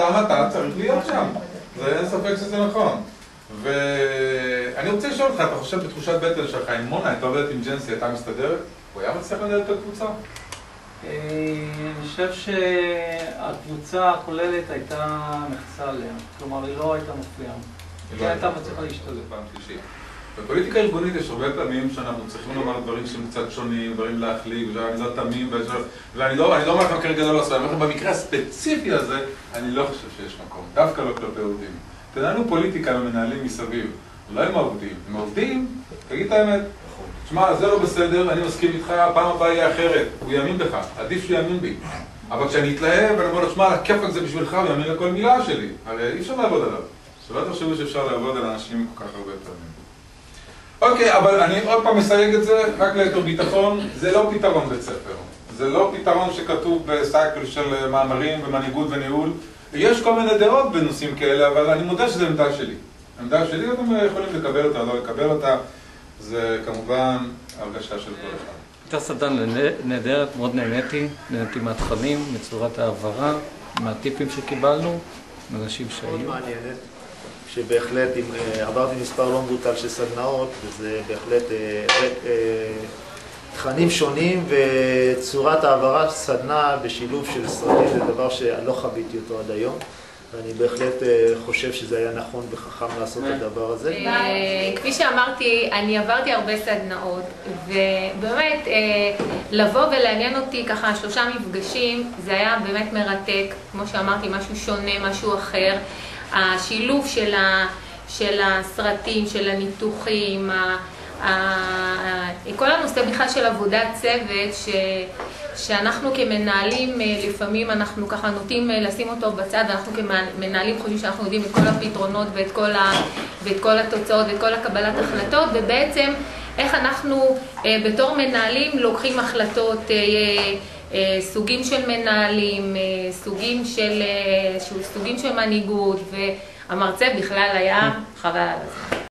למה אתה צריך להיות שם? זה אין ספק שזה נכון. ואני רוצה לשאול אותך, אתה חושב בתחושת בטן שלך, עם מונה, הייתה עובדת עם ג'נסי, הייתה מסתדרת? הוא היה מצליח לנהל את הקבוצה? אני חושב שהקבוצה הכוללת הייתה נחצה עליה. כלומר, היא לא הייתה מופיעה. היא הייתה מצליחה להשתלב. פעם שלישית. בפוליטיקה ארגונית יש הרבה פעמים שאנחנו צריכים לומר דברים שהם קצת שונים, דברים להחליק, ואני לא תמים, ואני לא אומר לכם כרגע לא לעשות, אני אומר לכם במקרה הספציפי הזה, אני לא חושב שיש מקום, דווקא לא כלפי עובדים. תנהלו פוליטיקה ומנהלים מסביב, לא עם העובדים. עם העובדים, תגיד את האמת. שמע, זה לא בסדר, אני מסכים איתך, הפעם הבאה יהיה אחרת, הוא יאמין בך, עדיף שהוא יאמין בי. אבל כשאני אתלהב, אני אומר לו, שמע, הכיפק זה בשבילך, הוא יאמין לכל מילה שלי. הרי אי אפשר לעבוד עליו. שלא תחשבו שאפשר לעבוד על אנשים כל כך הרבה פעמים. אוקיי, אבל אני עוד פעם מסייג את זה, רק ליתר ביטחון, זה לא פתרון בית ספר. זה לא פתרון שכתוב בסייקל של מאמרים ומנהיגות וניהול. יש כל מיני דעות בנושאים כאלה, אבל אני מודה שזו עמדה שלי. עמדה שלי, אתם יכולים לקבל אותה, לא לקבל אותה. זה כמובן הרגשה של כל אחד. הייתה סדנה נהדרת, מאוד נהניתי מהתכנים, מצורת העברה, מהטיפים שקיבלנו, מאנשים שהיו. מאוד מעניינת, שבהחלט עברתי מספר לא מבוטל של סדנאות, וזה בהחלט תכנים שונים, וצורת העברה סדנה בשילוב של סרטים זה דבר שלא חוויתי אותו עד היום. ואני בהחלט חושב שזה היה נכון וחכם לעשות את הדבר הזה. כפי שאמרתי, אני עברתי הרבה סדנאות, ובאמת לבוא ולעניין אותי ככה 3 מפגשים, זה היה באמת מרתק, כמו שאמרתי, משהו שונה, משהו אחר. השילוב של הסרטים, של הניתוחים, כל הנושא בכלל של עבודת צוות, שאנחנו כמנהלים, לפעמים אנחנו ככה נוטים לשים אותו בצד, ואנחנו כמנהלים חושבים שאנחנו יודעים את כל הפתרונות ואת כל התוצאות ואת כל הקבלת החלטות, ובעצם איך אנחנו בתור מנהלים לוקחים החלטות, סוגים של מנהלים, סוגים של מנהיגות, והמרצה בכלל היה חבל על הזמן.